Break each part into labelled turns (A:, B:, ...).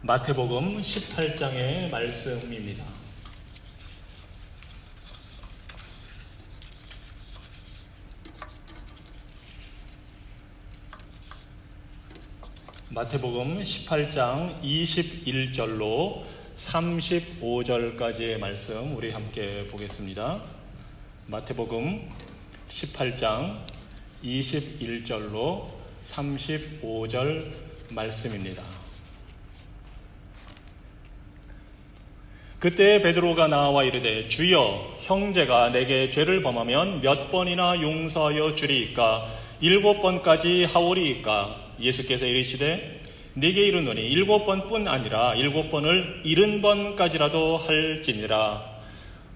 A: 마태복음 18장의 말씀입니다. 마태복음 18장 21절로 35절까지의 말씀 우리 함께 보겠습니다. 마태복음 18장 21절로 35절 말씀입니다. 그때 베드로가 나와 이르되 주여, 형제가 내게 죄를 범하면 몇 번이나 용서하여 주리이까? 7번까지 하오리이까? 예수께서 이르시되 네게 이르노니 7번뿐 아니라 7번을 70번까지라도 할지니라.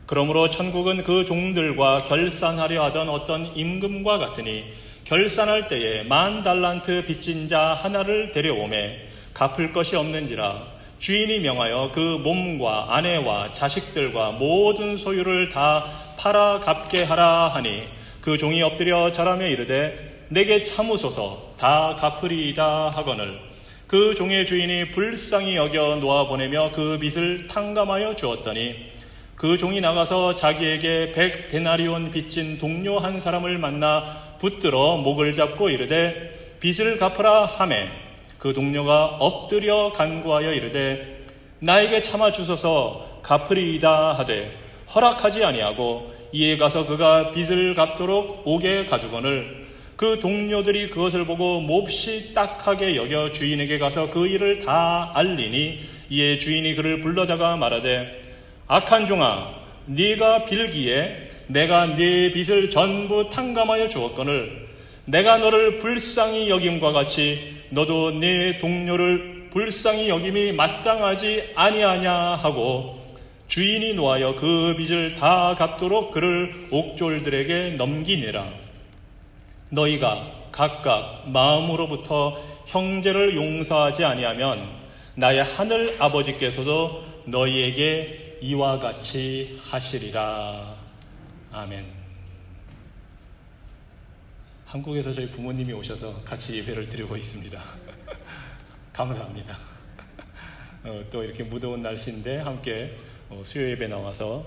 A: 그러므로 천국은 그 종들과 결산하려 하던 어떤 임금과 같으니 결산할 때에 10,000달란트 빚진 자 하나를 데려오매 갚을 것이 없는지라. 주인이 명하여 그 몸과 아내와 자식들과 모든 소유를 다 팔아 갚게 하라 하니 그 종이 엎드려 절하며 이르되 내게 참으소서, 다 갚으리이다 하거늘 그 종의 주인이 불쌍히 여겨 놓아보내며 그 빚을 탕감하여 주었더니 그 종이 나가서 자기에게 100데나리온 빚진 동료 한 사람을 만나 붙들어 목을 잡고 이르되 빚을 갚으라 하매 그 동료가 엎드려 간구하여 이르되 나에게 참아 주소서, 갚으리이다 하되 허락하지 아니하고 이에 가서 그가 빚을 갚도록 옥에 가두거늘 그 동료들이 그것을 보고 몹시 딱하게 여겨 주인에게 가서 그 일을 다 알리니 이에 주인이 그를 불러다가 말하되 악한 종아, 네가 빌기에 내가 네 빚을 전부 탕감하여 주었거늘 내가 너를 불쌍히 여김과 같이 너도 네 동료를 불쌍히 여김이 마땅하지 아니하냐 하고 주인이 노하여 그 빚을 다 갚도록 그를 옥졸들에게 넘기니라. 너희가 각각 마음으로부터 형제를 용서하지 아니하면 나의 하늘 아버지께서도 너희에게 이와 같이 하시리라. 아멘. 한국에서 저희 부모님이 오셔서 같이 예배를 드리고 있습니다. 감사합니다. 또 이렇게 무더운 날씨인데 함께 수요 예배 나와서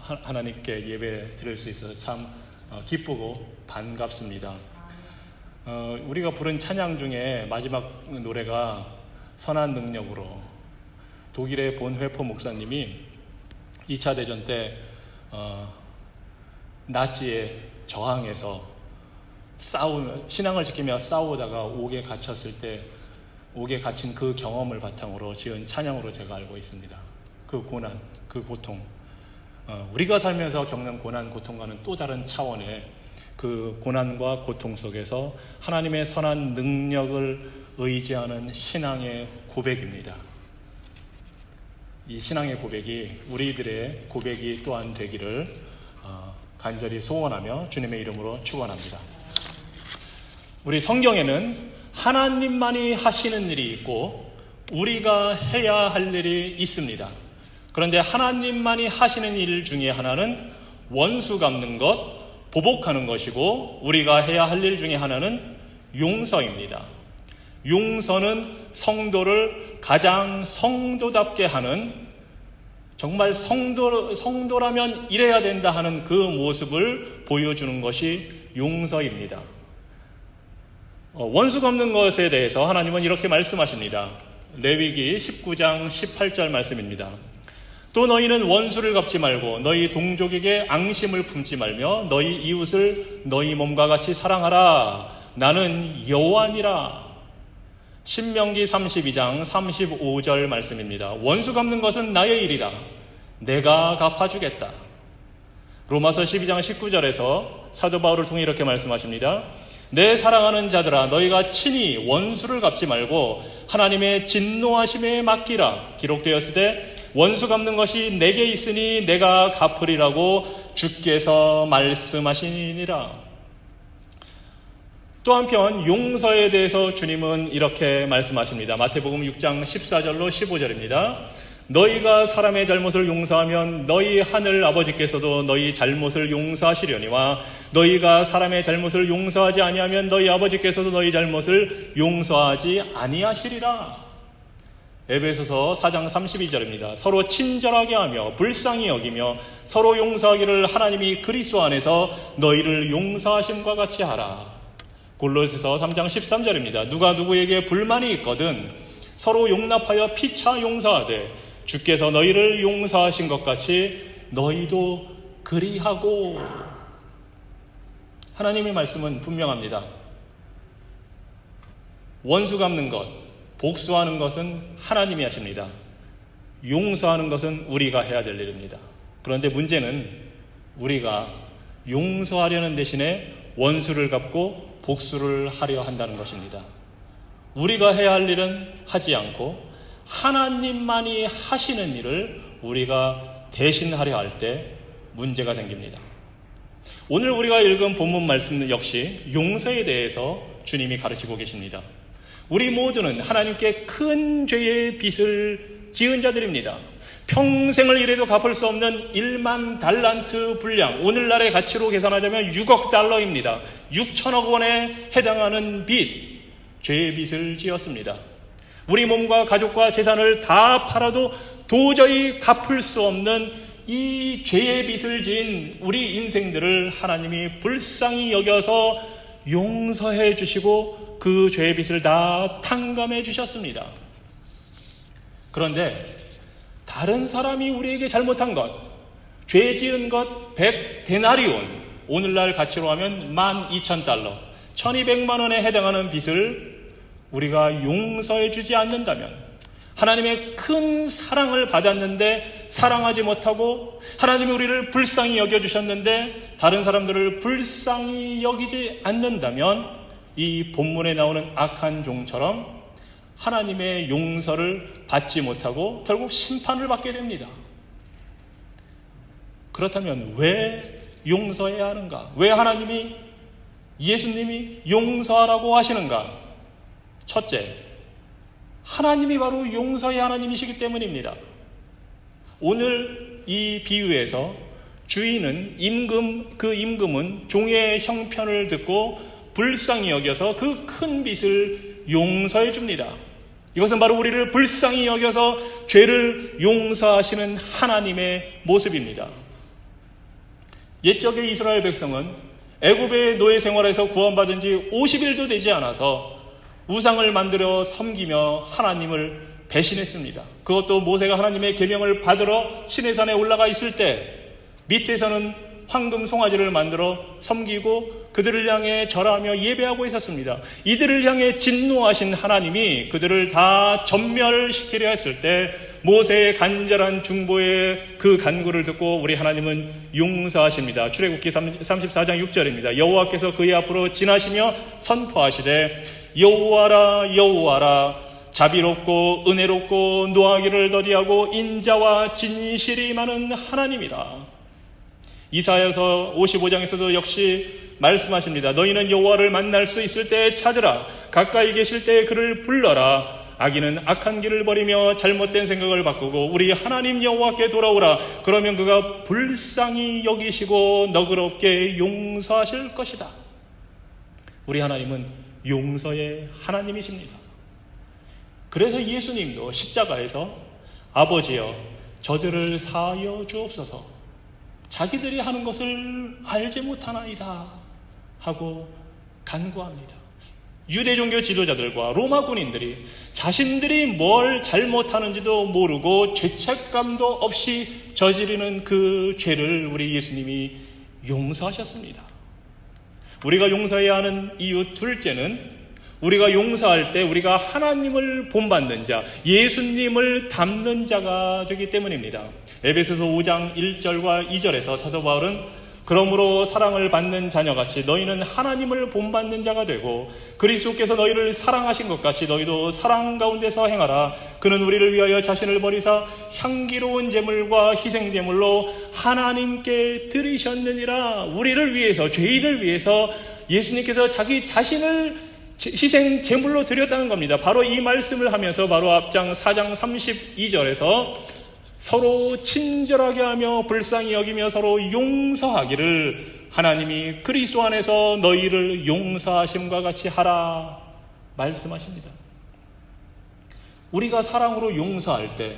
A: 하나님께 예배 드릴 수 있어서 참 기쁘고 반갑습니다. 우리가 부른 찬양 중에 마지막 노래가 선한 능력으로, 독일의 본회포 목사님이 2차 대전 때 나치에 저항해서 신앙을 지키며 싸우다가 옥에 갇혔을 때 옥에 갇힌 그 경험을 바탕으로 지은 찬양으로 제가 알고 있습니다. 그 고난, 그 고통, 우리가 살면서 겪는 고난, 고통과는 또 다른 차원의 그 고난과 고통 속에서 하나님의 선한 능력을 의지하는 신앙의 고백입니다. 이 신앙의 고백이 우리들의 고백이 또한 되기를 간절히 소원하며 주님의 이름으로 축원합니다. 우리 성경에는 하나님만이 하시는 일이 있고 우리가 해야 할 일이 있습니다. 그런데 하나님만이 하시는 일 중에 하나는 원수 갚는 것, 보복하는 것이고 우리가 해야 할 일 중에 하나는 용서입니다. 용서는 성도를 가장 성도답게 하는, 정말 성도라면 이래야 된다 하는 그 모습을 보여주는 것이 용서입니다. 원수 갚는 것에 대해서 하나님은 이렇게 말씀하십니다. 레위기 19장 18절 말씀입니다. 또 너희는 원수를 갚지 말고 너희 동족에게 앙심을 품지 말며 너희 이웃을 너희 몸과 같이 사랑하라. 나는 여호와니라. 신명기 32장 35절 말씀입니다. 원수 갚는 것은 나의 일이다. 내가 갚아주겠다. 로마서 12장 19절에서 사도 바울을 통해 이렇게 말씀하십니다. 내 사랑하는 자들아, 너희가 친히 원수를 갚지 말고 하나님의 진노하심에 맡기라. 기록되었으되 원수 갚는 것이 내게 있으니 내가 갚으리라고 주께서 말씀하시니라. 또 한편 용서에 대해서 주님은 이렇게 말씀하십니다. 마태복음 6장 14절로 15절입니다. 너희가 사람의 잘못을 용서하면 너희 하늘 아버지께서도 너희 잘못을 용서하시려니와 너희가 사람의 잘못을 용서하지 아니하면 너희 아버지께서도 너희 잘못을 용서하지 아니하시리라. 에베소서 4장 32절입니다. 서로 친절하게 하며 불쌍히 여기며 서로 용서하기를 하나님이 그리스도 안에서 너희를 용서하심과 같이 하라. 골로새서 3장 13절입니다. 누가 누구에게 불만이 있거든 서로 용납하여 피차 용서하되 주께서 너희를 용서하신 것 같이 너희도 그리하고. 하나님의 말씀은 분명합니다. 원수 갚는 것, 복수하는 것은 하나님이 하십니다. 용서하는 것은 우리가 해야 될 일입니다. 그런데 문제는 우리가 용서하려는 대신에 원수를 갚고 복수를 하려 한다는 것입니다. 우리가 해야 할 일은 하지 않고 하나님만이 하시는 일을 우리가 대신하려 할 때 문제가 생깁니다. 오늘 우리가 읽은 본문 말씀 역시 용서에 대해서 주님이 가르치고 계십니다. 우리 모두는 하나님께 큰 죄의 빚을 지은 자들입니다. 평생을 일해도 갚을 수 없는 1만 달란트 분량, 오늘날의 가치로 계산하자면 6억 달러입니다. 6천억 원에 해당하는 빚, 죄의 빚을 지었습니다. 우리 몸과 가족과 재산을 다 팔아도 도저히 갚을 수 없는 이 죄의 빚을 지은 우리 인생들을 하나님이 불쌍히 여겨서 용서해 주시고 그 죄의 빚을 다 탕감해 주셨습니다. 그런데 다른 사람이 우리에게 잘못한 것, 죄 지은 것 100데나리온, 오늘날 가치로 하면 12,000달러, 1200만 원에 해당하는 빚을 우리가 용서해 주지 않는다면, 하나님의 큰 사랑을 받았는데 사랑하지 못하고 하나님이 우리를 불쌍히 여겨주셨는데 다른 사람들을 불쌍히 여기지 않는다면 이 본문에 나오는 악한 종처럼 하나님의 용서를 받지 못하고 결국 심판을 받게 됩니다. 그렇다면 왜 용서해야 하는가? 왜 하나님이, 예수님이 용서하라고 하시는가? 첫째, 하나님이 바로 용서의 하나님이시기 때문입니다. 오늘 이 비유에서 주인은 그 임금은 종의 형편을 듣고 불쌍히 여겨서 그 큰 빚을 용서해 줍니다. 이것은 바로 우리를 불쌍히 여겨서 죄를 용서하시는 하나님의 모습입니다. 옛적의 이스라엘 백성은 애굽의 노예 생활에서 구원받은 지 50일도 되지 않아서 우상을 만들어 섬기며 하나님을 배신했습니다. 그것도 모세가 하나님의 계명을 받으러 시내산에 올라가 있을 때 밑에서는 황금 송아지를 만들어 섬기고 그들을 향해 절하며 예배하고 있었습니다. 이들을 향해 진노하신 하나님이 그들을 다 전멸시키려 했을 때 모세의 간절한 중보의 그 간구를 듣고 우리 하나님은 용서하십니다. 출애굽기 34장 6절입니다. 여호와께서 그의 앞으로 지나시며 선포하시되 여호와라 여호와라 자비롭고 은혜롭고 노하기를 더디하고 인자와 진실이 많은 하나님이라. 이사야서 55장에서도 역시 말씀하십니다. 너희는 여호와를 만날 수 있을 때 찾으라. 가까이 계실 때 그를 불러라. 악인은 악한 길을 버리며 잘못된 생각을 바꾸고 우리 하나님 여호와께 돌아오라. 그러면 그가 불쌍히 여기시고 너그럽게 용서하실 것이다. 우리 하나님은 용서의 하나님이십니다. 그래서 예수님도 십자가에서 아버지여 저들을 사하여 주옵소서, 자기들이 하는 것을 알지 못하나이다 하고 간구합니다. 유대 종교 지도자들과 로마 군인들이 자신들이 뭘 잘못하는지도 모르고 죄책감도 없이 저지르는 그 죄를 우리 예수님이 용서하셨습니다. 우리가 용서해야 하는 이유 둘째는 우리가 용서할 때 우리가 하나님을 본받는 자, 예수님을 닮는 자가 되기 때문입니다. 에베소서 5장 1절과 2절에서 사도 바울은 그러므로 사랑을 받는 자녀같이 너희는 하나님을 본받는 자가 되고 그리스도께서 너희를 사랑하신 것 같이 너희도 사랑 가운데서 행하라. 그는 우리를 위하여 자신을 버리사 향기로운 제물과 희생 제물로 하나님께 드리셨느니라. 우리를 위해서, 죄인을 위해서 예수님께서 자기 자신을 희생 제물로 드렸다는 겁니다. 바로 이 말씀을 하면서 바로 앞장 4장 32절에서 서로 친절하게 하며 불쌍히 여기며 서로 용서하기를 하나님이 그리스도 안에서 너희를 용서하심과 같이 하라 말씀하십니다. 우리가 사랑으로 용서할 때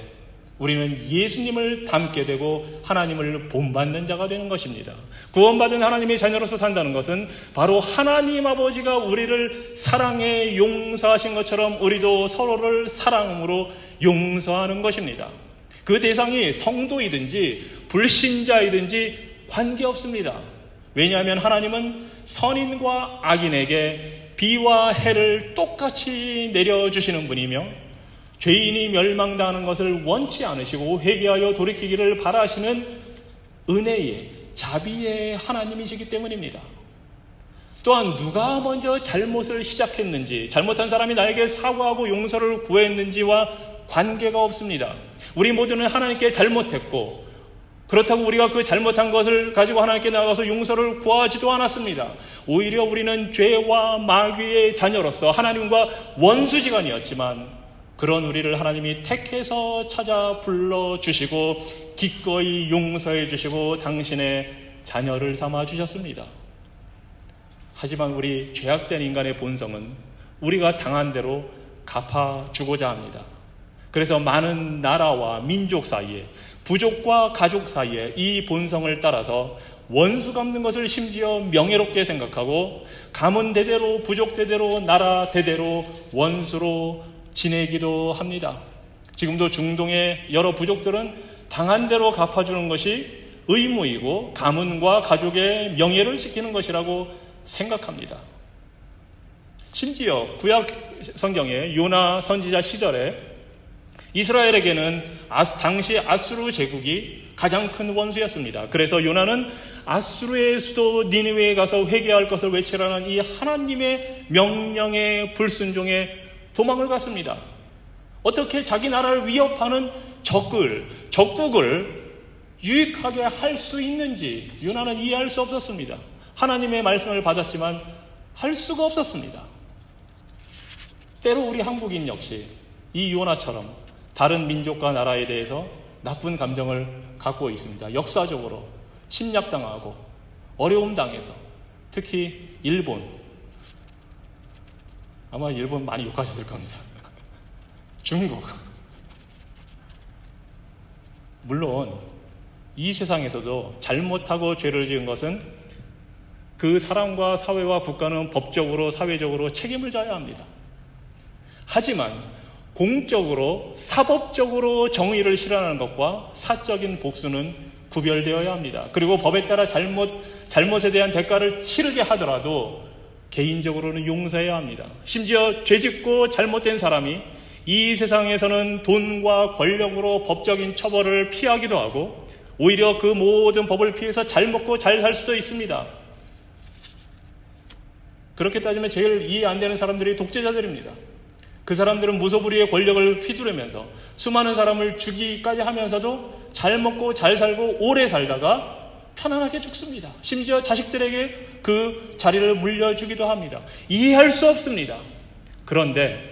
A: 우리는 예수님을 닮게 되고 하나님을 본받는 자가 되는 것입니다. 구원받은 하나님의 자녀로서 산다는 것은 바로 하나님 아버지가 우리를 사랑해 용서하신 것처럼 우리도 서로를 사랑으로 용서하는 것입니다. 그 대상이 성도이든지 불신자이든지 관계없습니다. 왜냐하면 하나님은 선인과 악인에게 비와 해를 똑같이 내려주시는 분이며 죄인이 멸망당하는 것을 원치 않으시고 회개하여 돌이키기를 바라시는 은혜의 자비의 하나님이시기 때문입니다. 또한 누가 먼저 잘못을 시작했는지, 잘못한 사람이 나에게 사과하고 용서를 구했는지와 관계가 없습니다. 우리 모두는 하나님께 잘못했고 그렇다고 우리가 그 잘못한 것을 가지고 하나님께 나가서 용서를 구하지도 않았습니다. 오히려 우리는 죄와 마귀의 자녀로서 하나님과 원수지간이었지만 그런 우리를 하나님이 택해서 찾아 불러주시고 기꺼이 용서해 주시고 당신의 자녀를 삼아 주셨습니다. 하지만 우리 죄악된 인간의 본성은 우리가 당한 대로 갚아주고자 합니다. 그래서 많은 나라와 민족 사이에, 부족과 가족 사이에 이 본성을 따라서 원수 갚는 것을 심지어 명예롭게 생각하고 가문 대대로, 부족 대대로, 나라 대대로 원수로 지내기도 합니다. 지금도 중동의 여러 부족들은 당한 대로 갚아주는 것이 의무이고 가문과 가족의 명예를 지키는 것이라고 생각합니다. 심지어 구약 성경의 요나 선지자 시절에 이스라엘에게는 당시 아수르 제국이 가장 큰 원수였습니다. 그래서 요나는 아수르의 수도 니느웨에 가서 회개할 것을 외치라는 이 하나님의 명령에 불순종해 도망을 갔습니다. 어떻게 자기 나라를 위협하는 적국을 유익하게 할 수 있는지 요나는 이해할 수 없었습니다. 하나님의 말씀을 받았지만 할 수가 없었습니다. 때로 우리 한국인 역시 이 요나처럼 다른 민족과 나라에 대해서 나쁜 감정을 갖고 있습니다. 역사적으로 침략당하고 어려움 당해서 특히 일본, 아마 일본 많이 욕하셨을 겁니다. 중국. 물론 이 세상에서도 잘못하고 죄를 지은 것은 그 사람과 사회와 국가는 법적으로 사회적으로 책임을 져야 합니다. 하지만 공적으로 사법적으로 정의를 실현하는 것과 사적인 복수는 구별되어야 합니다. 그리고 법에 따라 잘못에 대한 대가를 치르게 하더라도 개인적으로는 용서해야 합니다. 심지어 죄짓고 잘못된 사람이 이 세상에서는 돈과 권력으로 법적인 처벌을 피하기도 하고 오히려 그 모든 법을 피해서 잘 먹고 잘 살 수도 있습니다. 그렇게 따지면 제일 이해 안 되는 사람들이 독재자들입니다. 그 사람들은 무소불위의 권력을 휘두르면서 수많은 사람을 죽이기까지 하면서도 잘 먹고 잘 살고 오래 살다가 편안하게 죽습니다. 심지어 자식들에게 그 자리를 물려주기도 합니다. 이해할 수 없습니다. 그런데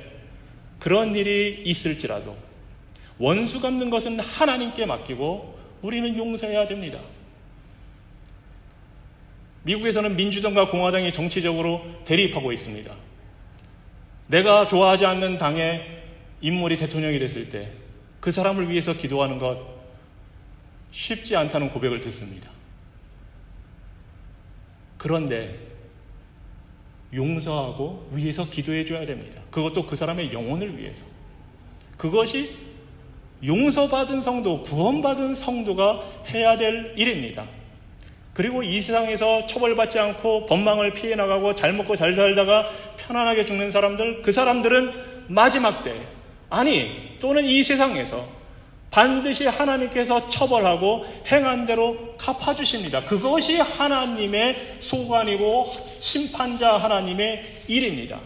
A: 그런 일이 있을지라도 원수 갚는 것은 하나님께 맡기고 우리는 용서해야 됩니다. 미국에서는 민주당과 공화당이 정치적으로 대립하고 있습니다. 내가 좋아하지 않는 당의 인물이 대통령이 됐을 때 그 사람을 위해서 기도하는 것 쉽지 않다는 고백을 듣습니다. 그런데 용서하고 위해서 기도해 줘야 됩니다. 그것도 그 사람의 영혼을 위해서. 그것이 용서받은 성도, 구원받은 성도가 해야 될 일입니다. 그리고 이 세상에서 처벌받지 않고 법망을 피해 나가고 잘 먹고 잘 살다가 편안하게 죽는 사람들, 그 사람들은 마지막 때, 또는 이 세상에서 반드시 하나님께서 처벌하고 행한 대로 갚아주십니다. 그것이 하나님의 소관이고 심판자 하나님의 일입니다.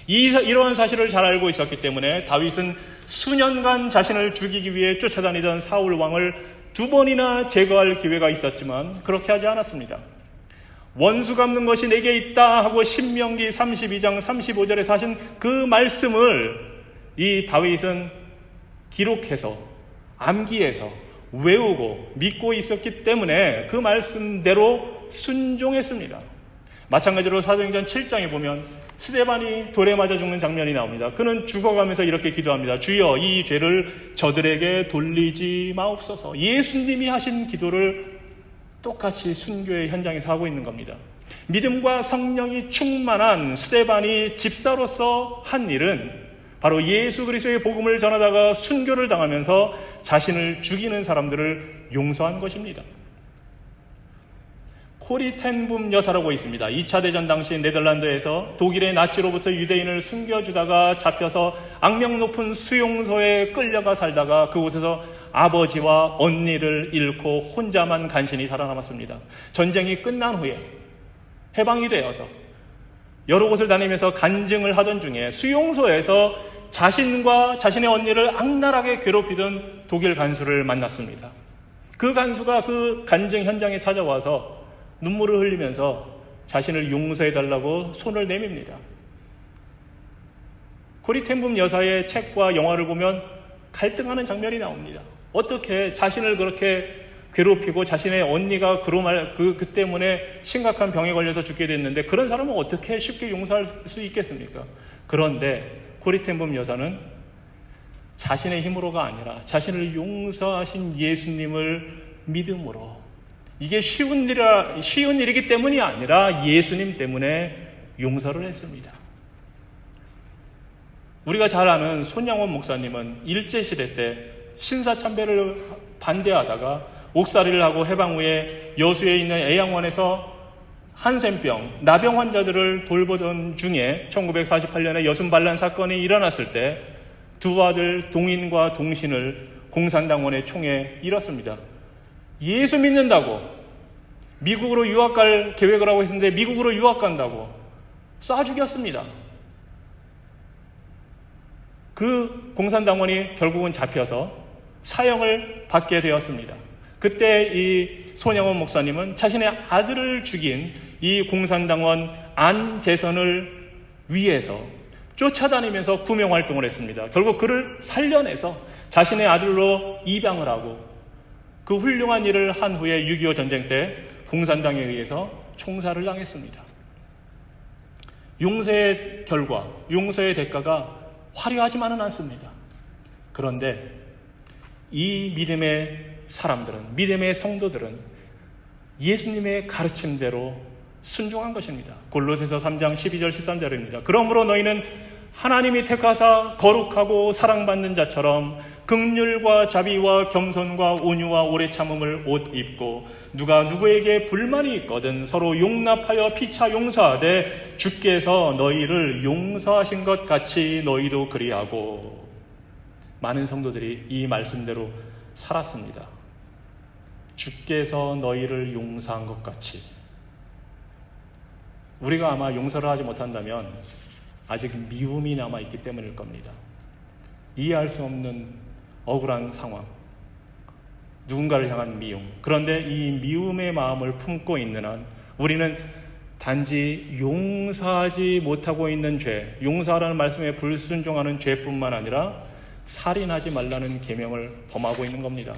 A: 이러한 사실을 잘 알고 있었기 때문에 다윗은 수년간 자신을 죽이기 위해 쫓아다니던 사울 왕을 2번이나 제거할 기회가 있었지만 그렇게 하지 않았습니다. 원수 갚는 것이 내게 있다 하고 신명기 32장 35절에 하신 그 말씀을 이 다윗은 기록해서 암기해서 외우고 믿고 있었기 때문에 그 말씀대로 순종했습니다. 마찬가지로 사도행전 7장에 보면 스데반이 돌에 맞아 죽는 장면이 나옵니다. 그는 죽어가면서 이렇게 기도합니다. 주여, 이 죄를 저들에게 돌리지 마옵소서. 예수님이 하신 기도를 똑같이 순교의 현장에서 하고 있는 겁니다. 믿음과 성령이 충만한 스데반이 집사로서 한 일은 바로 예수 그리스도의 복음을 전하다가 순교를 당하면서 자신을 죽이는 사람들을 용서한 것입니다. 코리 텐붐 여사라고 있습니다. 2차 대전 당시 네덜란드에서 독일의 나치로부터 유대인을 숨겨주다가 잡혀서 악명 높은 수용소에 끌려가 살다가 그곳에서 아버지와 언니를 잃고 혼자만 간신히 살아남았습니다. 전쟁이 끝난 후에 해방이 되어서 여러 곳을 다니면서 간증을 하던 중에 수용소에서 자신과 자신의 언니를 악랄하게 괴롭히던 독일 간수를 만났습니다. 그 간수가 그 간증 현장에 찾아와서 눈물을 흘리면서 자신을 용서해달라고 손을 내밉니다. 코리 텐붐 여사의 책과 영화를 보면 갈등하는 장면이 나옵니다. 어떻게 자신을 그렇게 괴롭히고 자신의 언니가 그 때문에 심각한 병에 걸려서 죽게 됐는데 그런 사람은 어떻게 쉽게 용서할 수 있겠습니까? 그런데 코리 텐붐 여사는 자신의 힘으로가 아니라 자신을 용서하신 예수님을 믿음으로, 이게 쉬운 일이기 때문이 아니라 예수님 때문에 용서를 했습니다. 우리가 잘 아는 손양원 목사님은 일제시대 때 신사참배를 반대하다가 옥살이를 하고 해방 후에 여수에 있는 애양원에서 한센병, 나병 환자들을 돌보던 중에 1948년에 여순반란 사건이 일어났을 때 두 아들 동인과 동신을 공산당원의 총에 잃었습니다. 예수 믿는다고 미국으로 유학 갈 계획을 하고 있었는데 미국으로 유학 간다고 쏴 죽였습니다. 그 공산당원이 결국은 잡혀서 사형을 받게 되었습니다. 그때 이 손양원 목사님은 자신의 아들을 죽인 이 공산당원 안재선을 위해서 쫓아다니면서 구명활동을 했습니다. 결국 그를 살려내서 자신의 아들로 입양을 하고 그 훌륭한 일을 한 후에 6.25 전쟁 때 공산당에 의해서 총살을 당했습니다. 용서의 결과, 용서의 대가가 화려하지만은 않습니다. 그런데 이 믿음의 사람들은, 믿음의 성도들은 예수님의 가르침대로 순종한 것입니다. 골로새서 3장 12절 13절입니다. 그러므로 너희는 하나님이 택하사 거룩하고 사랑받는 자처럼 긍휼과 자비와 겸손과 온유와 오래 참음을 옷 입고 누가 누구에게 불만이 있거든 서로 용납하여 피차 용서하되 주께서 너희를 용서하신 것 같이 너희도 그리하고. 많은 성도들이 이 말씀대로 살았습니다. 주께서 너희를 용서한 것 같이. 우리가 아마 용서를 하지 못한다면 아직 미움이 남아있기 때문일 겁니다. 이해할 수 없는 억울한 상황, 누군가를 향한 미움. 그런데 이 미움의 마음을 품고 있는 한 우리는 단지 용서하지 못하고 있는 죄, 용서하라는 말씀에 불순종하는 죄뿐만 아니라 살인하지 말라는 계명을 범하고 있는 겁니다.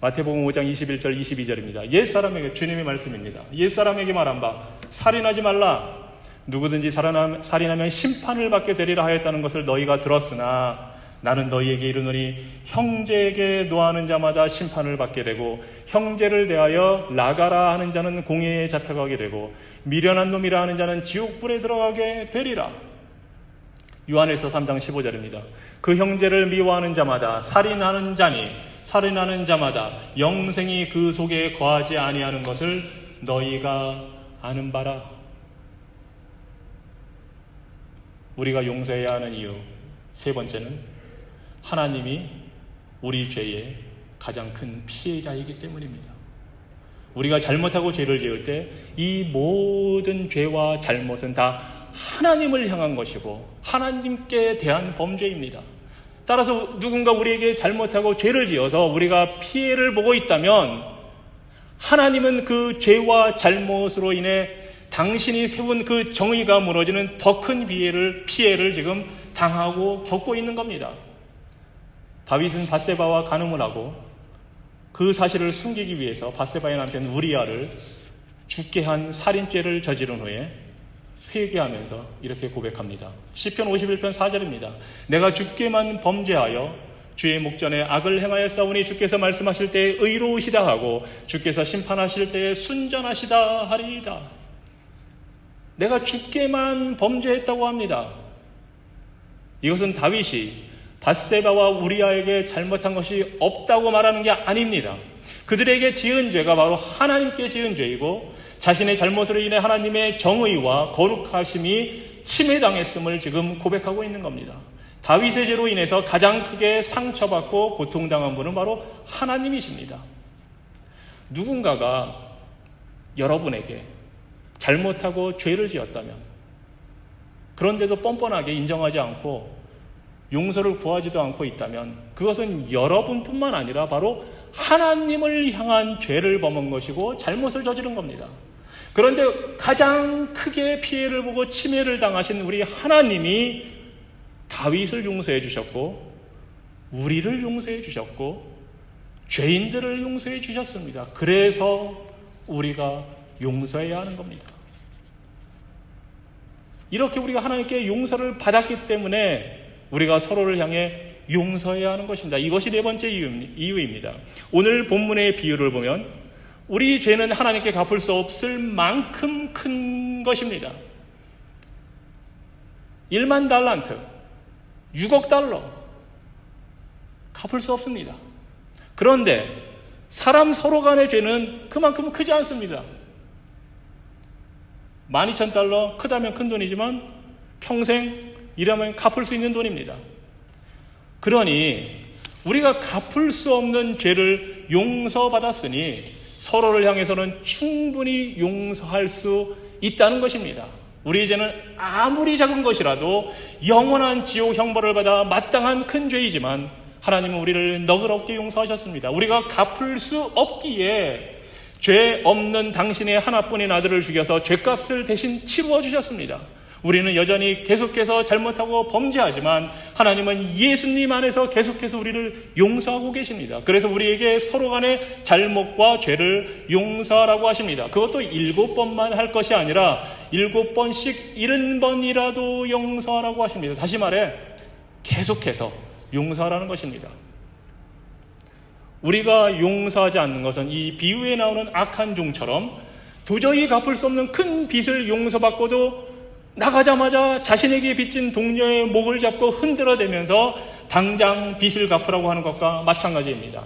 A: 마태복음 5장 21절 22절입니다. 옛사람에게, 주님의 말씀입니다. 옛사람에게 말한 바 살인하지 말라. 누구든지 살인하면 심판을 받게 되리라 하였다는 것을 너희가 들었으나 나는 너희에게 이르노니 형제에게 노하는 자마다 심판을 받게 되고 형제를 대하여 나가라 하는 자는 공회에 잡혀가게 되고 미련한 놈이라 하는 자는 지옥불에 들어가게 되리라. 요한일서 3장 15절입니다. 그 형제를 미워하는 자마다 살인하는 자마다 영생이 그 속에 거하지 아니하는 것을 너희가 아는 바라. 우리가 용서해야 하는 이유 세 번째는 하나님이 우리 죄의 가장 큰 피해자이기 때문입니다. 우리가 잘못하고 죄를 지을 때 이 모든 죄와 잘못은 다 하나님을 향한 것이고 하나님께 대한 범죄입니다. 따라서 누군가 우리에게 잘못하고 죄를 지어서 우리가 피해를 보고 있다면 하나님은 그 죄와 잘못으로 인해 당신이 세운 그 정의가 무너지는 더 큰 피해를 지금 당하고 겪고 있는 겁니다. 다윗은 밧세바와 간음을 하고 그 사실을 숨기기 위해서 밧세바의 남편 우리아를 죽게 한 살인죄를 저지른 후에 회개하면서 이렇게 고백합니다. 시편 51편 4절입니다. 내가 주께만 범죄하여 주의 목전에 악을 행하였사오니 주께서 말씀하실 때에 의로우시다 하고 주께서 심판하실 때에 순전하시다 하리이다. 내가 주께만 범죄했다고 합니다. 이것은 다윗이 밧세바와 우리아에게 잘못한 것이 없다고 말하는 게 아닙니다. 그들에게 지은 죄가 바로 하나님께 지은 죄이고 자신의 잘못으로 인해 하나님의 정의와 거룩하심이 침해당했음을 지금 고백하고 있는 겁니다. 다윗의 죄로 인해서 가장 크게 상처받고 고통당한 분은 바로 하나님이십니다. 누군가가 여러분에게 잘못하고 죄를 지었다면 그런데도 뻔뻔하게 인정하지 않고 용서를 구하지도 않고 있다면 그것은 여러분뿐만 아니라 바로 하나님을 향한 죄를 범한 것이고 잘못을 저지른 겁니다. 그런데 가장 크게 피해를 보고 침해를 당하신 우리 하나님이 다윗을 용서해 주셨고 우리를 용서해 주셨고 죄인들을 용서해 주셨습니다. 그래서 우리가 용서해야 하는 겁니다. 이렇게 우리가 하나님께 용서를 받았기 때문에 우리가 서로를 향해 용서해야 하는 것입니다. 이것이 네 번째 이유입니다. 오늘 본문의 비유를 보면 우리 죄는 하나님께 갚을 수 없을 만큼 큰 것입니다. 1만 달란트, 6억 달러 갚을 수 없습니다. 그런데 사람 서로 간의 죄는 그만큼 크지 않습니다. 12,000달러 크다면 큰 돈이지만 평생 일하면 갚을 수 있는 돈입니다. 그러니 우리가 갚을 수 없는 죄를 용서받았으니 서로를 향해서는 충분히 용서할 수 있다는 것입니다. 우리 죄는 아무리 작은 것이라도 영원한 지옥 형벌을 받아 마땅한 큰 죄이지만 하나님은 우리를 너그럽게 용서하셨습니다. 우리가 갚을 수 없기에 죄 없는 당신의 하나뿐인 아들을 죽여서 죄값을 대신 치루어 주셨습니다. 우리는 여전히 계속해서 잘못하고 범죄하지만 하나님은 예수님 안에서 계속해서 우리를 용서하고 계십니다. 그래서 우리에게 서로 간의 잘못과 죄를 용서하라고 하십니다. 그것도 7번만 할 것이 아니라 7번씩 70번이라도 용서하라고 하십니다. 다시 말해 계속해서 용서하라는 것입니다. 우리가 용서하지 않는 것은 이 비유에 나오는 악한 종처럼 도저히 갚을 수 없는 큰 빚을 용서받고도 나가자마자 자신에게 빚진 동료의 목을 잡고 흔들어대면서 당장 빚을 갚으라고 하는 것과 마찬가지입니다.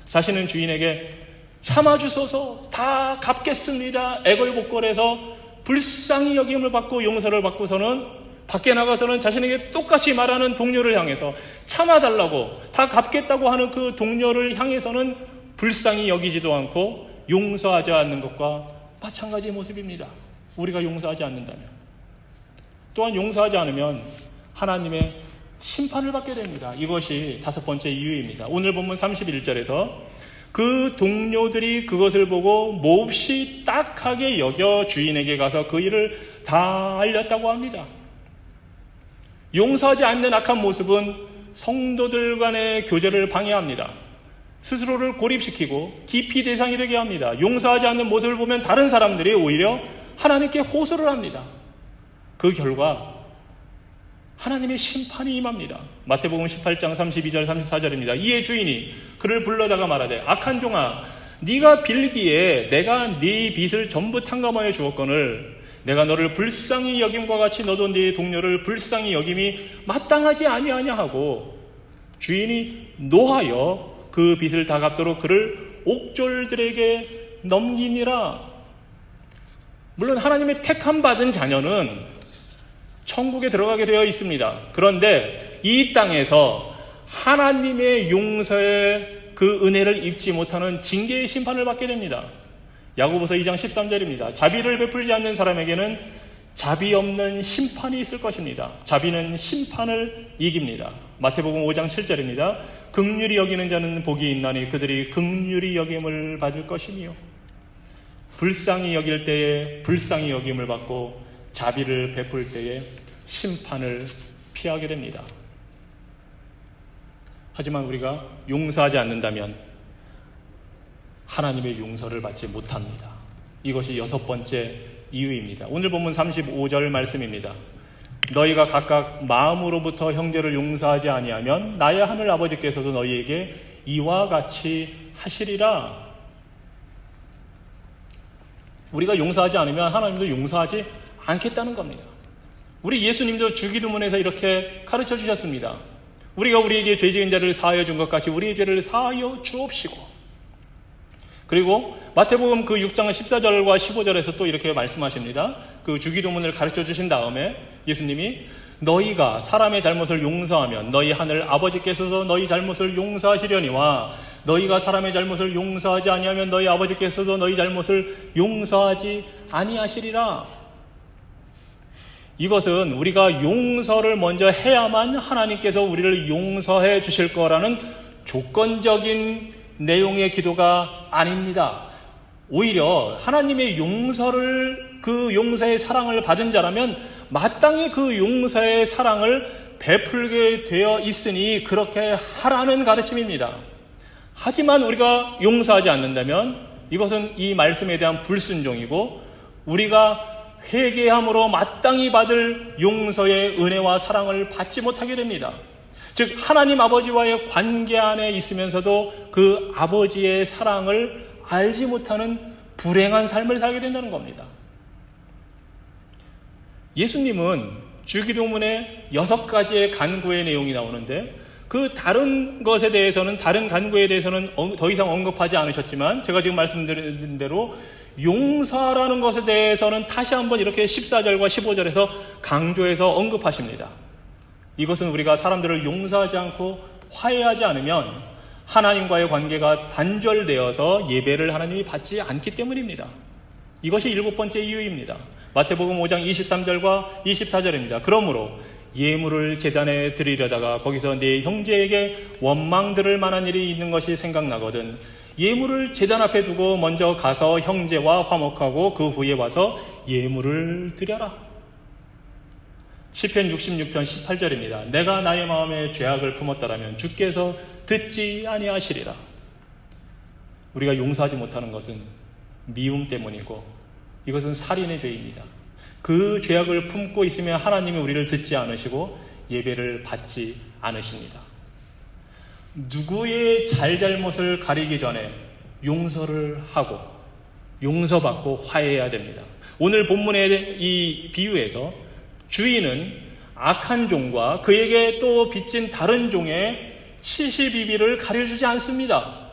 A: 자신은 주인에게 참아주소서 다 갚겠습니다 애걸복걸해서 불쌍히 여김을 받고 용서를 받고서는 밖에 나가서는 자신에게 똑같이 말하는 동료를 향해서 참아달라고 다 갚겠다고 하는 그 동료를 향해서는 불쌍히 여기지도 않고 용서하지 않는 것과 마찬가지의 모습입니다. 우리가 용서하지 않는다면 또한 용서하지 않으면 하나님의 심판을 받게 됩니다. 이것이 5번째 이유입니다. 오늘 본문 31절에서 그 동료들이 그것을 보고 몹시 딱하게 여겨 주인에게 가서 그 일을 다 알렸다고 합니다. 용서하지 않는 악한 모습은 성도들 간의 교제를 방해합니다. 스스로를 고립시키고 기피 대상이 되게 합니다. 용서하지 않는 모습을 보면 다른 사람들이 오히려 하나님께 호소를 합니다. 그 결과 하나님의 심판이 임합니다. 마태복음 18장 32절 34절입니다. 이에 주인이 그를 불러다가 말하되 악한 종아 네가 빌기에 내가 네 빚을 전부 탕감하여 주었거늘 내가 너를 불쌍히 여김과 같이 너도 네 동료를 불쌍히 여김이 마땅하지 아니하냐 하고 주인이 노하여 그 빚을 다 갚도록 그를 옥졸들에게 넘기니라. 물론 하나님의 택함 받은 자녀는 천국에 들어가게 되어 있습니다. 그런데 이 땅에서 하나님의 용서의 그 은혜를 입지 못하는 징계의 심판을 받게 됩니다. 야고보서 2장 13절입니다. 자비를 베풀지 않는 사람에게는 자비 없는 심판이 있을 것입니다. 자비는 심판을 이깁니다. 마태복음 5장 7절입니다. 긍휼히 여기는 자는 복이 있나니 그들이 긍휼히 여김을 받을 것이며 불쌍히 여길 때에 불쌍히 여김을 받고 자비를 베풀 때에 심판을 피하게 됩니다. 하지만 우리가 용서하지 않는다면 하나님의 용서를 받지 못합니다. 이것이 6번째 이유입니다. 오늘 본문 35절 말씀입니다. 너희가 각각 마음으로부터 형제를 용서하지 아니하면 나의 하늘 아버지께서도 너희에게 이와 같이 하시리라. 우리가 용서하지 않으면 하나님도 용서하지 않겠다는 겁니다. 우리 예수님도 주기도문에서 이렇게 가르쳐 주셨습니다. 우리가 우리에게 죄 지은 자를 사하여 준 것 같이 우리의 죄를 사하여 주옵시고. 그리고 마태복음 그 6장 14절과 15절에서 또 이렇게 말씀하십니다. 그 주기도문을 가르쳐 주신 다음에 예수님이 너희가 사람의 잘못을 용서하면 너희 하늘 아버지께서도 너희 잘못을 용서하시려니와 너희가 사람의 잘못을 용서하지 아니하면 너희 아버지께서도 너희 잘못을 용서하지 아니하시리라. 이것은 우리가 용서를 먼저 해야만 하나님께서 우리를 용서해 주실 거라는 조건적인 내용의 기도가 아닙니다. 오히려 하나님의 용서를, 그 용서의 사랑을 받은 자라면 마땅히 그 용서의 사랑을 베풀게 되어 있으니 그렇게 하라는 가르침입니다. 하지만 우리가 용서하지 않는다면 이것은 이 말씀에 대한 불순종이고 우리가 회개함으로 마땅히 받을 용서의 은혜와 사랑을 받지 못하게 됩니다. 즉 하나님 아버지와의 관계 안에 있으면서도 그 아버지의 사랑을 알지 못하는 불행한 삶을 살게 된다는 겁니다. 예수님은 주기도문에 6가지의 간구의 내용이 나오는데 그 다른 것에 대해서는, 다른 간구에 대해서는 더 이상 언급하지 않으셨지만 제가 지금 말씀드린 대로 용서라는 것에 대해서는 다시 한번 이렇게 14절과 15절에서 강조해서 언급하십니다. 이것은 우리가 사람들을 용서하지 않고 화해하지 않으면 하나님과의 관계가 단절되어서 예배를 하나님이 받지 않기 때문입니다. 이것이 7번째 이유입니다. 마태복음 5장 23절과 24절입니다. 그러므로 예물을 제단에 드리려다가 거기서 네 형제에게 원망 들을 만한 일이 있는 것이 생각나거든 예물을 제단 앞에 두고 먼저 가서 형제와 화목하고 그 후에 와서 예물을 드려라. 시편 66편 18절입니다. 내가 나의 마음에 죄악을 품었다라면 주께서 듣지 아니하시리라. 우리가 용서하지 못하는 것은 미움 때문이고 이것은 살인의 죄입니다. 그 죄악을 품고 있으면 하나님이 우리를 듣지 않으시고 예배를 받지 않으십니다. 누구의 잘잘못을 가리기 전에 용서를 하고 용서받고 화해해야 됩니다. 오늘 본문의 이 비유에서 주인은 악한 종과 그에게 또 빚진 다른 종의 시시비비를 가려주지 않습니다.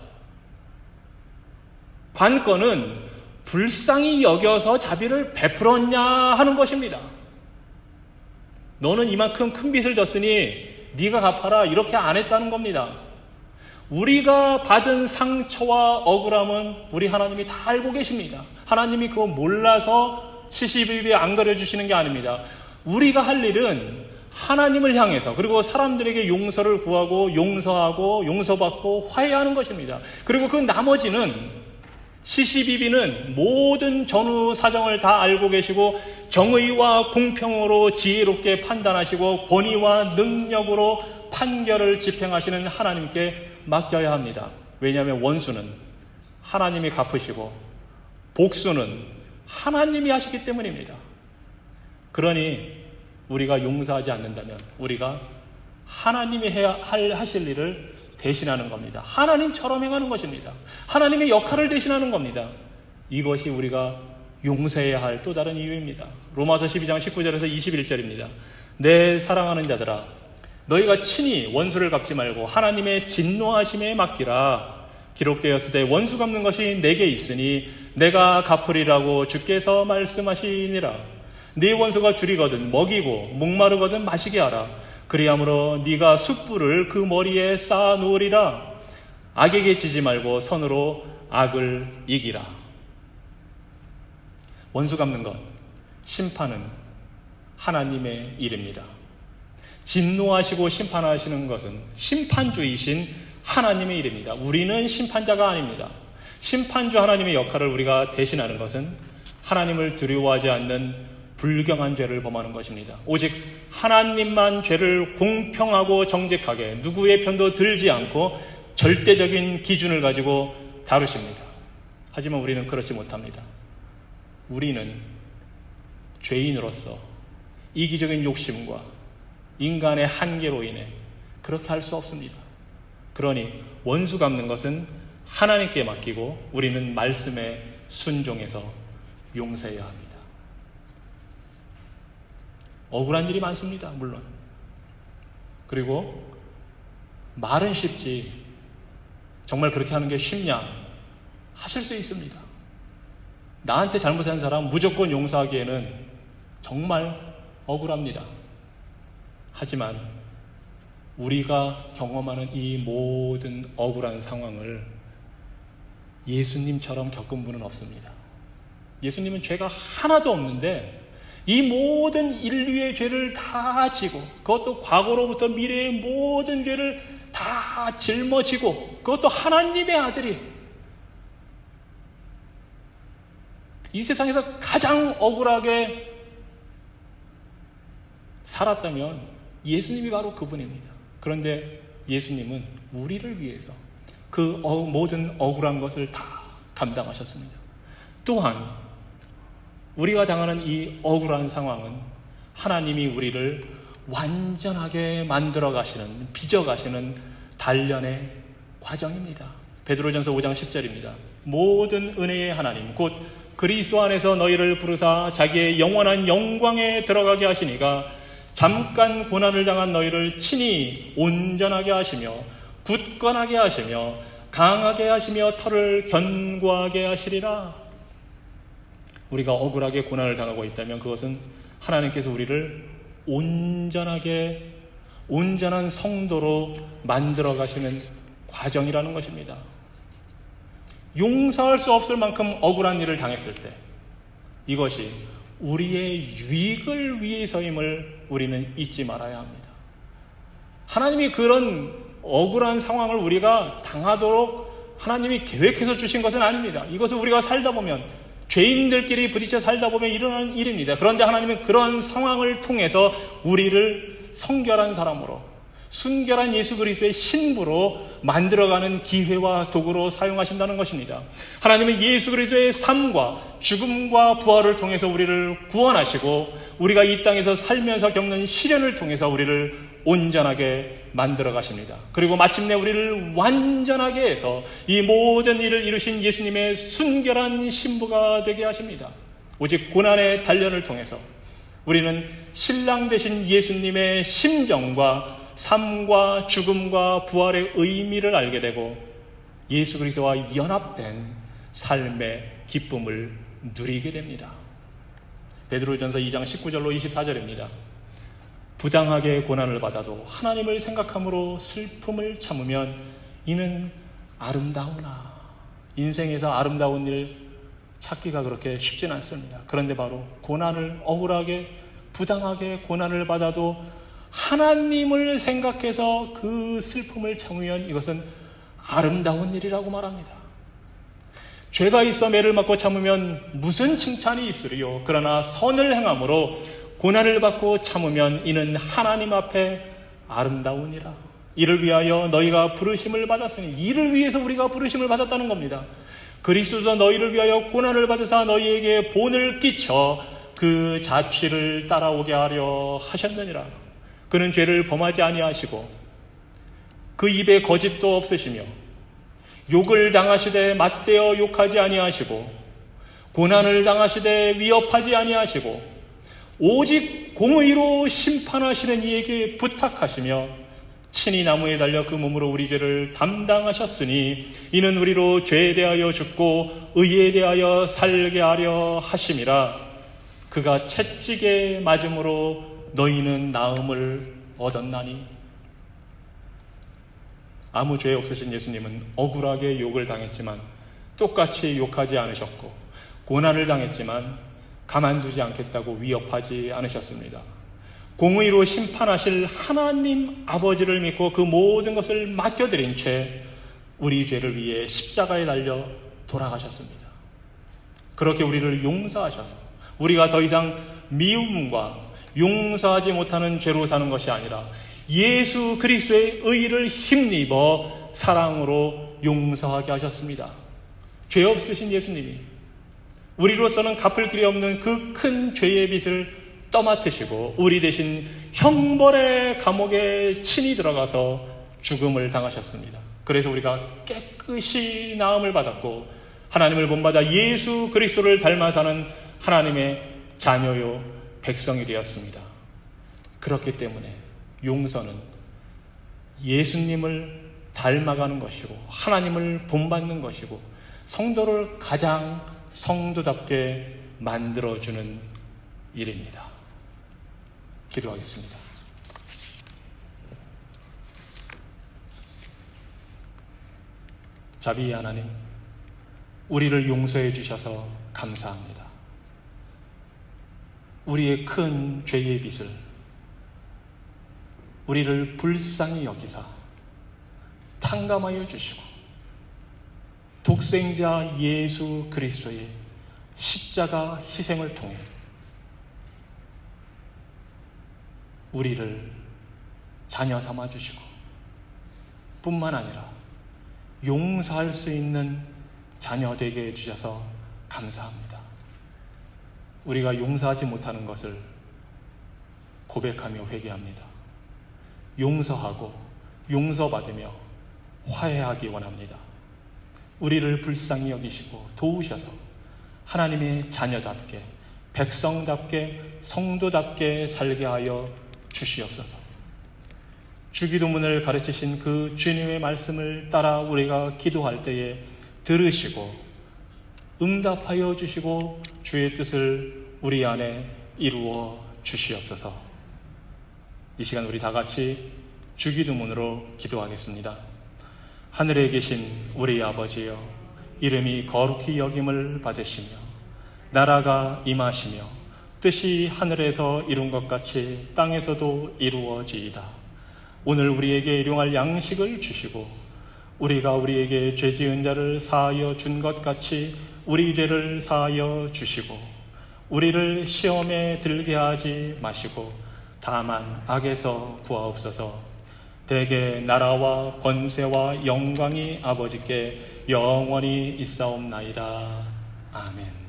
A: 관건은 불쌍히 여겨서 자비를 베풀었냐 하는 것입니다. 너는 이만큼 큰 빚을 졌으니 네가 갚아라 이렇게 안 했다는 겁니다. 우리가 받은 상처와 억울함은 우리 하나님이 다 알고 계십니다. 하나님이 그거 몰라서 시시비비 안 가려주시는 게 아닙니다. 우리가 할 일은 하나님을 향해서 그리고 사람들에게 용서를 구하고 용서하고 용서받고 화해하는 것입니다. 그리고 그 나머지는 시시비비는 모든 전후 사정을 다 알고 계시고 정의와 공평으로 지혜롭게 판단하시고 권위와 능력으로 판결을 집행하시는 하나님께 맡겨야 합니다. 왜냐하면 원수는 하나님이 갚으시고 복수는 하나님이 하시기 때문입니다. 그러니 우리가 용서하지 않는다면 우리가 하나님이 하실 일을 대신하는 겁니다. 하나님처럼 행하는 것입니다. 하나님의 역할을 대신하는 겁니다. 이것이 우리가 용서해야 할 또 다른 이유입니다. 로마서 12장 19절에서 21절입니다. 내 사랑하는 자들아 너희가 친히 원수를 갚지 말고 하나님의 진노하심에 맡기라. 기록되었을 때 원수 갚는 것이 내게 있으니 내가 갚으리라고 주께서 말씀하시니라. 네 원수가 줄이거든 먹이고 목마르거든 마시게 하라. 그리함으로 네가 숯불을 그 머리에 쌓아 놓으리라. 악에게 지지 말고 선으로 악을 이기라. 원수 갚는 것, 심판은 하나님의 일입니다. 진노하시고 심판하시는 것은 심판주이신 하나님의 일입니다. 우리는 심판자가 아닙니다. 심판주 하나님의 역할을 우리가 대신하는 것은 하나님을 두려워하지 않는 불경한 죄를 범하는 것입니다. 오직 하나님만 죄를 공평하고 정직하게 누구의 편도 들지 않고 절대적인 기준을 가지고 다루십니다. 하지만 우리는 그렇지 못합니다. 우리는 죄인으로서 이기적인 욕심과 인간의 한계로 인해 그렇게 할 수 없습니다. 그러니 원수 갚는 것은 하나님께 맡기고 우리는 말씀에 순종해서 용서해야 합니다. 억울한 일이 많습니다. 물론. 그리고 말은 쉽지 정말 그렇게 하는 게 쉽냐? 하실 수 있습니다. 나한테 잘못한 사람 무조건 용서하기에는 정말 억울합니다. 하지만 우리가 경험하는 이 모든 억울한 상황을 예수님처럼 겪은 분은 없습니다. 예수님은 죄가 하나도 없는데 이 모든 인류의 죄를 다 지고, 그것도 과거로부터 미래의 모든 죄를 다 짊어지고, 그것도 하나님의 아들이 이 세상에서 가장 억울하게 살았다면 예수님이 바로 그분입니다. 그런데 예수님은 우리를 위해서 그 모든 억울한 것을 다 감당하셨습니다. 또한 우리가 당하는 이 억울한 상황은 하나님이 우리를 완전하게 만들어 가시는, 빚어 가시는 단련의 과정입니다. 베드로전서 5장 10절입니다. 모든 은혜의 하나님 곧 그리스도 안에서 너희를 부르사 자기의 영원한 영광에 들어가게 하시니가 잠깐 고난을 당한 너희를 친히 온전하게 하시며 굳건하게 하시며 강하게 하시며 터를 견고하게 하시리라. 우리가 억울하게 고난을 당하고 있다면 그것은 하나님께서 우리를 온전한 성도로 만들어 가시는 과정이라는 것입니다. 용서할 수 없을 만큼 억울한 일을 당했을 때 이것이 우리의 유익을 위해서임을 우리는 잊지 말아야 합니다. 하나님이 그런 억울한 상황을 우리가 당하도록 하나님이 계획해서 주신 것은 아닙니다. 이것을 우리가 살다 보면, 죄인들끼리 부딪혀 살다 보면 일어나는 일입니다. 그런데 하나님은 그런 상황을 통해서 우리를 성결한 사람으로, 순결한 예수 그리스도의 신부로 만들어가는 기회와 도구로 사용하신다는 것입니다. 하나님은 예수 그리스도의 삶과 죽음과 부활을 통해서 우리를 구원하시고 우리가 이 땅에서 살면서 겪는 시련을 통해서 우리를 온전하게 만들어 가십니다. 그리고 마침내 우리를 완전하게 해서 이 모든 일을 이루신 예수님의 순결한 신부가 되게 하십니다. 오직 고난의 단련을 통해서 우리는 신랑 되신 예수님의 심정과 삶과 죽음과 부활의 의미를 알게 되고 예수 그리스도와 연합된 삶의 기쁨을 누리게 됩니다. 베드로전서 2장 19절로 24절입니다. 부당하게 고난을 받아도 하나님을 생각함으로 슬픔을 참으면 이는 아름다우나. 인생에서 아름다운 일 찾기가 그렇게 쉽진 않습니다. 그런데 바로 고난을 억울하게 부당하게 고난을 받아도 하나님을 생각해서 그 슬픔을 참으면 이것은 아름다운 일이라고 말합니다. 죄가 있어 매를 맞고 참으면 무슨 칭찬이 있으리요. 그러나 선을 행함으로 고난을 받고 참으면 이는 하나님 앞에 아름다우니라. 이를 위하여 너희가 부르심을 받았으니, 이를 위해서 우리가 부르심을 받았다는 겁니다. 그리스도도 너희를 위하여 고난을 받으사 너희에게 본을 끼쳐 그 자취를 따라오게 하려 하셨느니라. 그는 죄를 범하지 아니하시고 그 입에 거짓도 없으시며 욕을 당하시되 맞대어 욕하지 아니하시고 고난을 당하시되 위협하지 아니하시고 오직 공의로 심판하시는 이에게 부탁하시며 친히 나무에 달려 그 몸으로 우리 죄를 담당하셨으니 이는 우리로 죄에 대하여 죽고 의에 대하여 살게 하려 하심이라. 그가 채찍에 맞음으로 너희는 나음을 얻었나니. 아무 죄 없으신 예수님은 억울하게 욕을 당했지만 똑같이 욕하지 않으셨고, 고난을 당했지만 가만두지 않겠다고 위협하지 않으셨습니다. 공의로 심판하실 하나님 아버지를 믿고 그 모든 것을 맡겨드린 채 우리 죄를 위해 십자가에 달려 돌아가셨습니다. 그렇게 우리를 용서하셔서 우리가 더 이상 미움과 용서하지 못하는 죄로 사는 것이 아니라 예수 그리스도의 의를 힘입어 사랑으로 용서하게 하셨습니다. 죄 없으신 예수님이 우리로서는 갚을 길이 없는 그 큰 죄의 빚을 떠맡으시고 우리 대신 형벌의 감옥에 친히 들어가서 죽음을 당하셨습니다. 그래서 우리가 깨끗이 나음을 받았고 하나님을 본받아 예수 그리스도를 닮아 사는 하나님의 자녀요 백성이 되었습니다. 그렇기 때문에 용서는 예수님을 닮아가는 것이고 하나님을 본받는 것이고 성도를 가장 성도답게 만들어주는 일입니다. 기도하겠습니다. 자비의 하나님, 우리를 용서해 주셔서 감사합니다. 우리의 큰 죄의 빚을 우리를 불쌍히 여기사 탕감하여 주시고 독생자 예수 그리스도의 십자가 희생을 통해 우리를 자녀 삼아 주시고 뿐만 아니라 용서할 수 있는 자녀 되게 해주셔서 감사합니다. 우리가 용서하지 못하는 것을 고백하며 회개합니다. 용서하고 용서받으며 화해하기 원합니다. 우리를 불쌍히 여기시고 도우셔서 하나님의 자녀답게 백성답게 성도답게 살게 하여 주시옵소서. 주기도문을 가르치신 그 주님의 말씀을 따라 우리가 기도할 때에 들으시고 응답하여 주시고 주의 뜻을 우리 안에 이루어 주시옵소서. 이 시간 우리 다 같이 주기도문으로 기도하겠습니다. 하늘에 계신 우리 아버지여, 이름이 거룩히 여김을 받으시며 나라가 임하시며 뜻이 하늘에서 이룬 것 같이 땅에서도 이루어지이다. 오늘 우리에게 일용할 양식을 주시고 우리가 우리에게 죄 지은 자를 사하여 준 것 같이 우리 죄를 사하여 주시고 우리를 시험에 들게 하지 마시고 다만 악에서 구하옵소서. 대개 나라와 권세와 영광이 아버지께 영원히 있사옵나이다. 아멘.